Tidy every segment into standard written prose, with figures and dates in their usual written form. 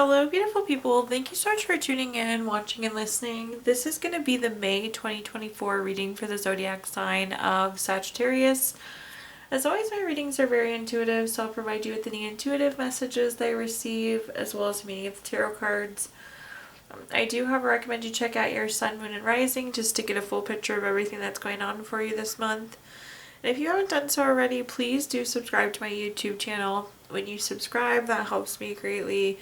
Hello, beautiful people. Thank you so much for tuning in, watching, and listening. This is going to be the May 2024 reading for the zodiac sign of Sagittarius. As always, my readings are very intuitive, so I'll provide you with any intuitive messages that I receive, as well as the meaning of the tarot cards. I do, however, recommend you check out your sun, moon, and rising just to get a full picture of everything that's going on for you this month. And if you haven't done so already, please do subscribe to my YouTube channel. When you subscribe, that helps me greatly,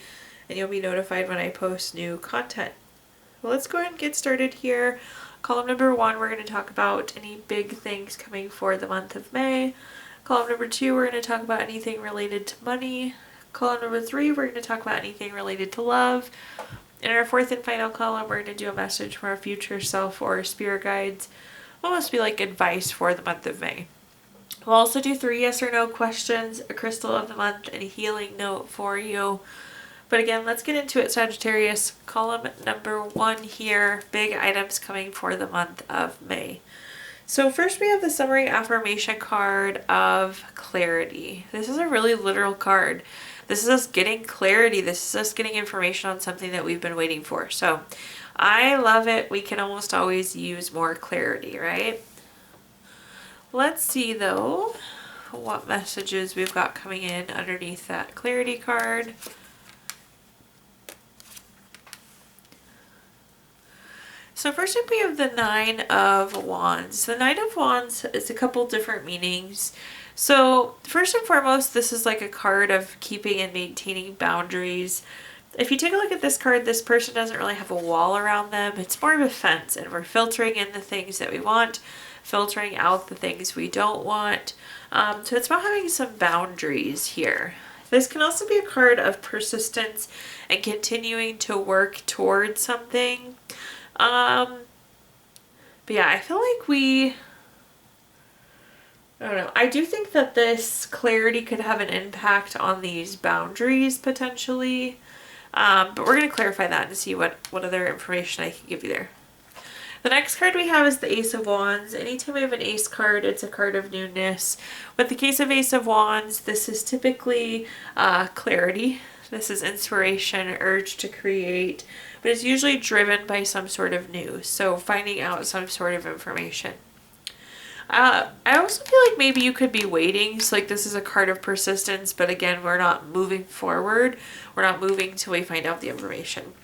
and you'll be notified when I post new content. Well, let's go ahead and get started here. Column number 1, we're going to talk about any big things coming for the month of May. Column number 2, we're going to talk about anything related to money. Column number 3, we're going to talk about anything related to love. In our 4th and final column, we're going to do a message from our future self or spirit guides. Almost be like advice for the month of May. We'll also do 3 yes or no questions, a crystal of the month, and a healing note for you. But again, let's get into it, Sagittarius. Column number 1 here, big items coming for the month of May. So first we have the summary affirmation card of clarity. This is a really literal card. This is us getting clarity. This is us getting information on something that we've been waiting for. So I love it. We can almost always use more clarity, right? Let's see though what messages we've got coming in underneath that clarity card. So first up we have the 9 of Wands. The 9 of Wands is a couple different meanings. So first and foremost, this is like a card of keeping and maintaining boundaries. If you take a look at this card, this person doesn't really have a wall around them. It's more of a fence, and we're filtering in the things that we want, filtering out the things we don't want. So it's about having some boundaries here. This can also be a card of persistence and continuing to work towards something. But yeah, I feel like I don't know. I do think that this clarity could have an impact on these boundaries potentially. But we're going to clarify that and see what other information I can give you there. The next card we have is the Ace of Wands. Anytime we have an Ace card, it's a card of newness. With the case of Ace of Wands, this is typically clarity. This is inspiration, urge to create, but it's usually driven by some sort of news. So finding out some sort of information. I also feel like maybe you could be waiting. So like this is a card of persistence, but again, we're not moving forward. We're not moving till we find out the information.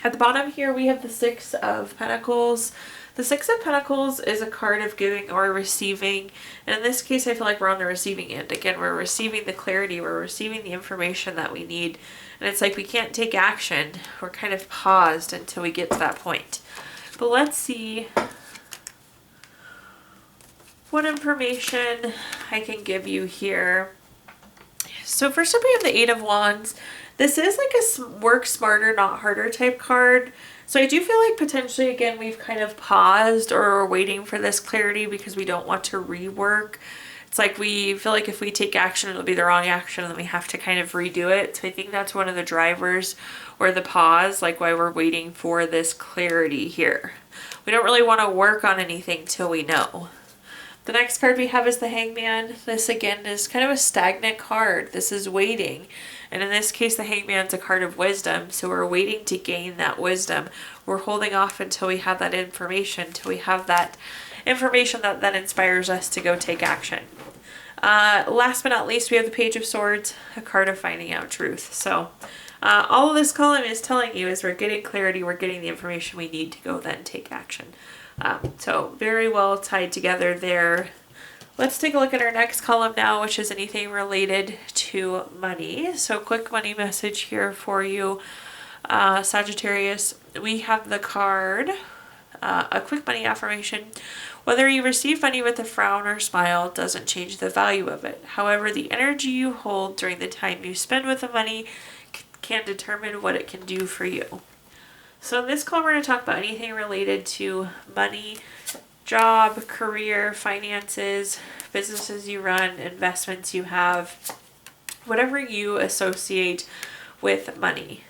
At the bottom here, we have the 6 of Pentacles. The 6 of Pentacles is a card of giving or receiving. And in this case, I feel like we're on the receiving end. Again, we're receiving the clarity. We're receiving the information that we need. And it's like we can't take action. We're kind of paused until we get to that point. But let's see what information I can give you here. So first up we have the 8 of Wands. This is like a work smarter, not harder type card. So I do feel like potentially, again, we've kind of paused or are waiting for this clarity because we don't want to rework. It's like we feel like if we take action, it'll be the wrong action and then we have to kind of redo it. So I think that's one of the drivers or the pause, like why we're waiting for this clarity here. We don't really want to work on anything till we know. The next card we have is the Hangman. This again is kind of a stagnant card. This is waiting. And in this case, the Hangman's a card of wisdom. So we're waiting to gain that wisdom. We're holding off until we have that information, until we have that information that then inspires us to go take action. Last but not least, we have the Page of Swords, a card of finding out truth. So all of this column is telling you is we're getting clarity, we're getting the information we need to go then take action. So very well tied together there. Let's take a look at our next column now, which is anything related to money. So quick money message here for you, Sagittarius. We have the card, a quick money affirmation. Whether you receive money with a frown or smile doesn't change the value of it. However, the energy you hold during the time you spend with the money can determine what it can do for you. So in this call, we're going to talk about anything related to money, job, career, finances, businesses you run, investments you have, whatever you associate with money.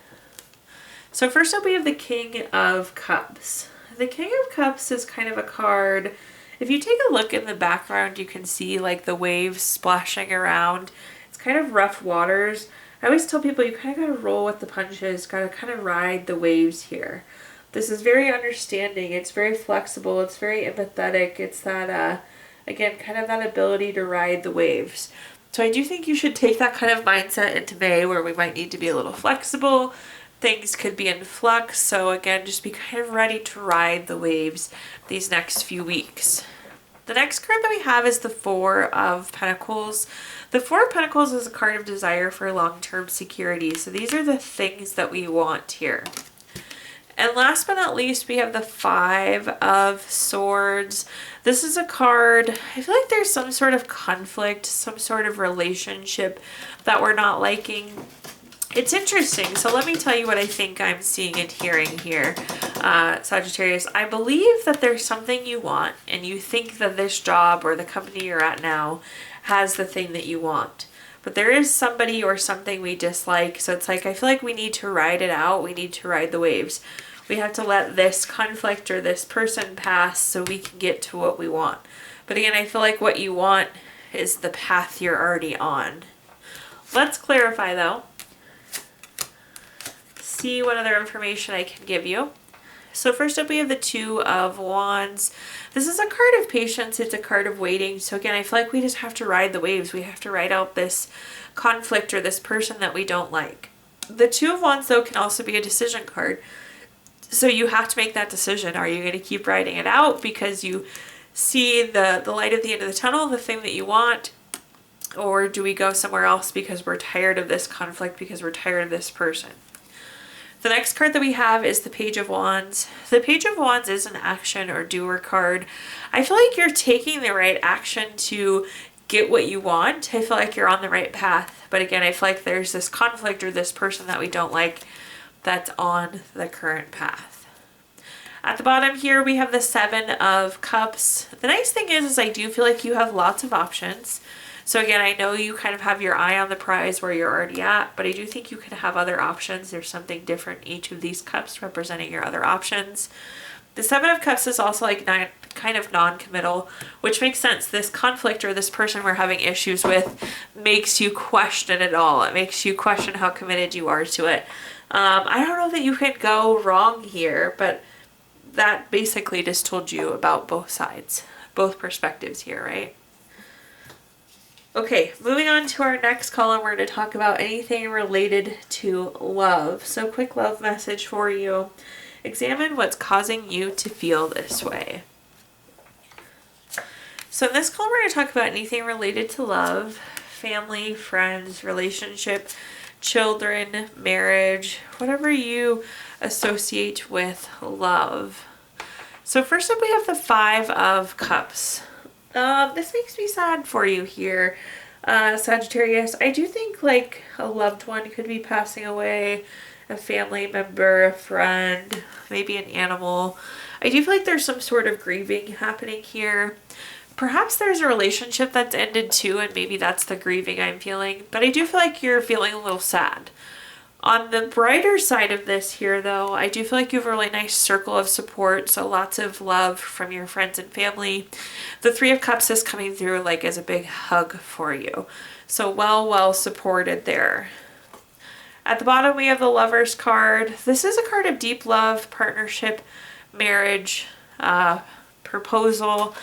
So first up, we have the King of Cups. The King of Cups is kind of a card. If you take a look in the background, you can see like the waves splashing around. It's kind of rough waters. I always tell people you kind of got to roll with the punches, got to kind of ride the waves here. This is very understanding. It's very flexible. It's very empathetic. It's that, again, kind of that ability to ride the waves. So I do think you should take that kind of mindset into May where we might need to be a little flexible. Things could be in flux. So again, just be kind of ready to ride the waves these next few weeks. The next card that we have is the Four of Pentacles. The Four of Pentacles is a card of desire for long-term security. So these are the things that we want here. And last but not least, we have the Five of Swords. This is a card, I feel like there's some sort of conflict, some sort of relationship that we're not liking. It's interesting. So let me tell you what I think I'm seeing and hearing here, Sagittarius. I believe that there's something you want and you think that this job or the company you're at now has the thing that you want. But there is somebody or something we dislike. So it's like, I feel like we need to ride it out. We need to ride the waves. We have to let this conflict or this person pass so we can get to what we want. But again, I feel like what you want is the path you're already on. Let's clarify though. See what other information I can give you. So first up we have the Two of Wands. This is a card of patience. It's a card of waiting. So again, I feel like we just have to ride the waves. We have to ride out this conflict or this person that we don't like. The Two of Wands though can also be a decision card. So you have to make that decision. Are you going to keep riding it out because you see the light at the end of the tunnel, the thing that you want? Or do we go somewhere else because we're tired of this conflict, because we're tired of this person? The next card that we have is the Page of Wands. The Page of Wands is an action or doer card. I feel like you're taking the right action to get what you want. I feel like you're on the right path. But again, I feel like there's this conflict or this person that we don't like that's on the current path. At the bottom here, we have the Seven of Cups. The nice thing is I do feel like you have lots of options. So again, I know you kind of have your eye on the prize where you're already at, but I do think you could have other options. There's something different in each of these cups representing your other options. The Seven of Cups is also like kind of non-committal, which makes sense. This conflict or this person we're having issues with makes you question it all. It makes you question how committed you are to it. I don't know that you can go wrong here, but that basically just told you about both sides, both perspectives here, right? Okay, moving on to our next column, we're going to talk about anything related to love. So quick love message for you. Examine what's causing you to feel this way. So in this column, we're going to talk about anything related to love, family, friends, relationship, children, marriage, whatever you associate with love. So first up, we have the Five of Cups. This makes me sad for you here, Sagittarius. I do think like a loved one could be passing away, a family member, a friend, maybe an animal. I do feel like there's some sort of grieving happening here. Perhaps there's a relationship that's ended too, and maybe that's the grieving I'm feeling. But I do feel like you're feeling a little sad. On the brighter side of this here, though, I do feel like you have a really nice circle of support, so lots of love from your friends and family. The Three of Cups is coming through like as a big hug for you. So well supported there. At the bottom, we have the Lovers card. This is a card of deep love, partnership, marriage, proposal.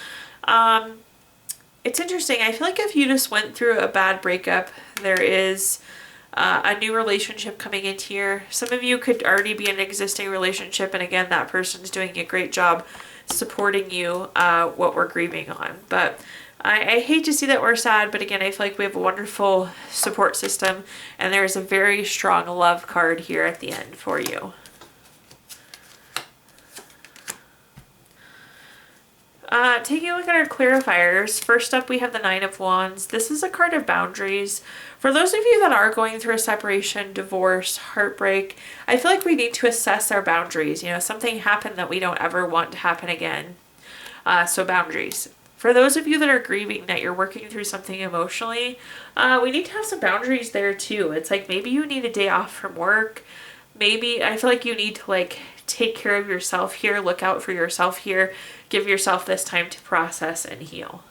It's interesting. I feel like if you just went through a bad breakup, there is a new relationship coming into here. Some of you could already be in an existing relationship, and again, that person's doing a great job supporting you, what we're grieving on. But I hate to see that we're sad, but again, I feel like we have a wonderful support system, and there's a very strong love card here at the end for you. Taking a look at our clarifiers, first up we have the Nine of Wands. This is a card of boundaries. For those of you that are going through a separation, divorce, heartbreak, I feel like we need to assess our boundaries. You know, something happened that we don't ever want to happen again. So boundaries. For those of you that are grieving, that you're working through something emotionally, we need to have some boundaries there too. It's like maybe you need a day off from work. Maybe I feel like you need to like take care of yourself here, look out for yourself here, give yourself this time to process and heal.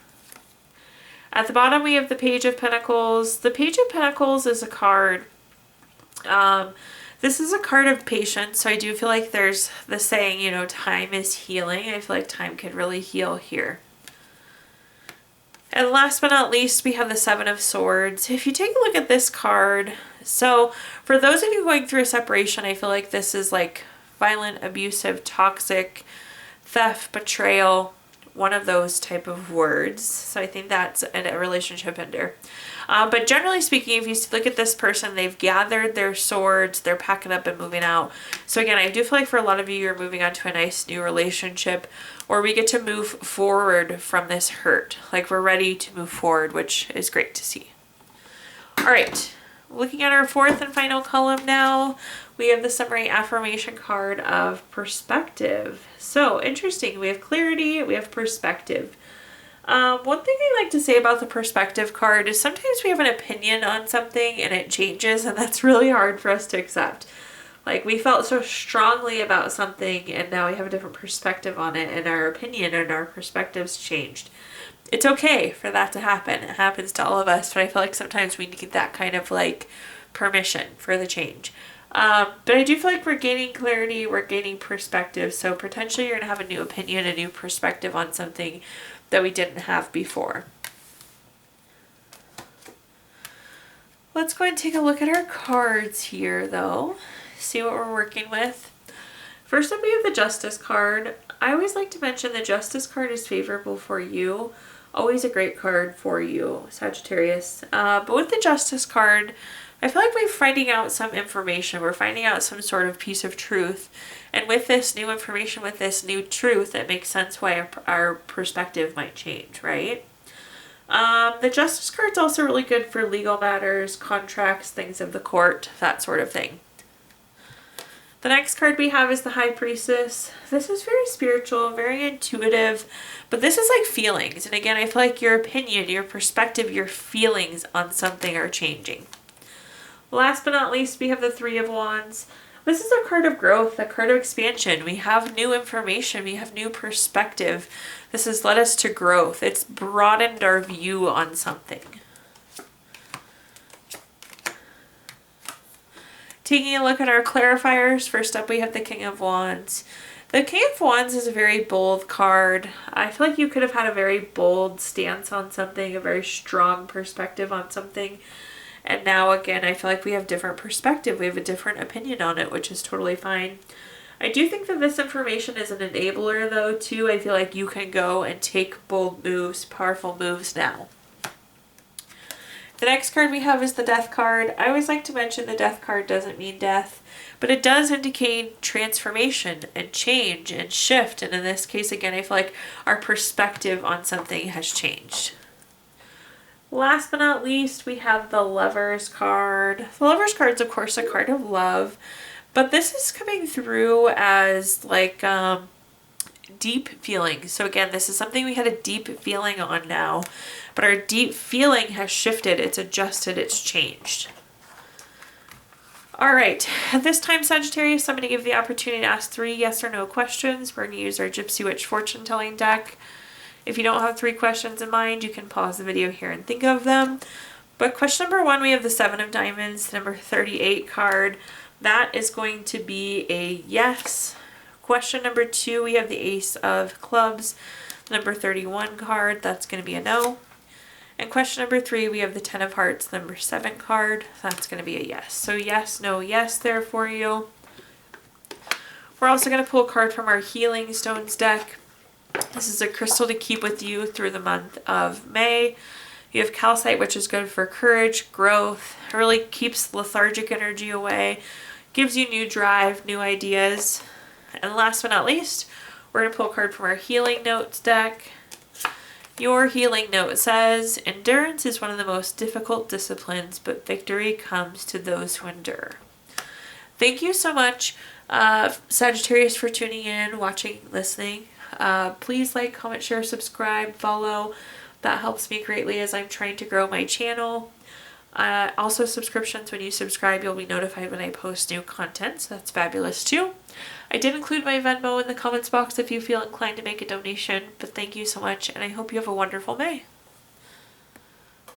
At the bottom, we have the Page of Pentacles. The Page of Pentacles is a card This is a card of patience, so I do feel like there's the saying, you know, time is healing. I feel like time could really heal here. And last but not least, we have the Seven of Swords. If you take a look at this card, so for those of you going through a separation, I feel like this is like violent, abusive, toxic, theft, betrayal, one of those type of words. So I think that's a relationship ender. But generally speaking, if you look at this person, they've gathered their swords, they're packing up and moving out. So again, I do feel like for a lot of you, you're moving on to a nice new relationship, or we get to move forward from this hurt. Like we're ready to move forward, which is great to see. All right, looking at our fourth and final column now, we have the summary affirmation card of perspective. So interesting, we have clarity, we have perspective. One thing I like to say about the perspective card is sometimes we have an opinion on something and it changes, and that's really hard for us to accept. Like we felt so strongly about something and now we have a different perspective on it, and our opinion and our perspectives changed. It's okay for that to happen. It happens to all of us, but I feel like sometimes we need that kind of like permission for the change. But I do feel like we're gaining clarity, we're gaining perspective, so potentially you're going to have a new opinion, a new perspective on something that we didn't have before. Let's go ahead and take a look at our cards here though, see what we're working with. First up, we have the Justice card. I always like to mention the Justice card is favorable for you. Always a great card for you, Sagittarius. But with the Justice card, I feel like we're finding out some information. We're finding out some sort of piece of truth. And with this new information, with this new truth, it makes sense why our perspective might change, right? The Justice card's also really good for legal matters, contracts, things of the court, that sort of thing. The next card we have is the High Priestess. This is very spiritual, very intuitive, but this is like feelings. And again, I feel like your opinion, your perspective, your feelings on something are changing. Last but not least, we have the Three of Wands. This is a card of growth, a card of expansion. We have new information, we have new perspective. This has led us to growth. It's broadened our view on something. Taking a look at our clarifiers, first up we have the King of Wands. The King of Wands is a very bold card. I feel like you could have had a very bold stance on something, a very strong perspective on something. And now again, I feel like we have different perspective. We have a different opinion on it, which is totally fine. I do think that this information is an enabler though too. I feel like you can go and take bold moves, powerful moves now. The next card we have is the Death card. I always like to mention the Death card doesn't mean death, but it does indicate transformation and change and shift. And in this case, again, I feel like our perspective on something has changed. Last but not least, we have the Lovers card. The Lovers card is, of course, a card of love, but this is coming through as like deep feelings. So again, this is something we had a deep feeling on now, but our deep feeling has shifted, it's adjusted, it's changed. All right, at this time, Sagittarius, I'm going to give the opportunity to ask 3 yes or no questions. We're going to use our Gypsy Witch fortune telling deck. If you don't have 3 questions in mind, you can pause the video here and think of them. But question number 1, we have the 7 of Diamonds, the number 38 card. That is going to be a yes. Question number 2, we have the Ace of Clubs, number 31 card. That's going to be a no. And question number 3, we have the 10 of Hearts, number 7 card. That's going to be a yes. So yes, no, yes there for you. We're also going to pull a card from our Healing Stones deck. This is a crystal to keep with you through the month of May. You have calcite, which is good for courage, growth. It really keeps lethargic energy away, gives you new drive, new ideas. And last but not least, we're going to pull a card from our Healing Notes deck. Your healing note says, endurance is one of the most difficult disciplines, but victory comes to those who endure. Thank you so much, Sagittarius, for tuning in, watching, listening. Please like, comment, share, subscribe, follow. That helps me greatly as I'm trying to grow my channel. Also subscriptions, when you subscribe, you'll be notified when I post new content, so that's fabulous too. I did include my Venmo in the comments box if you feel inclined to make a donation, but thank you so much, and I hope you have a wonderful May.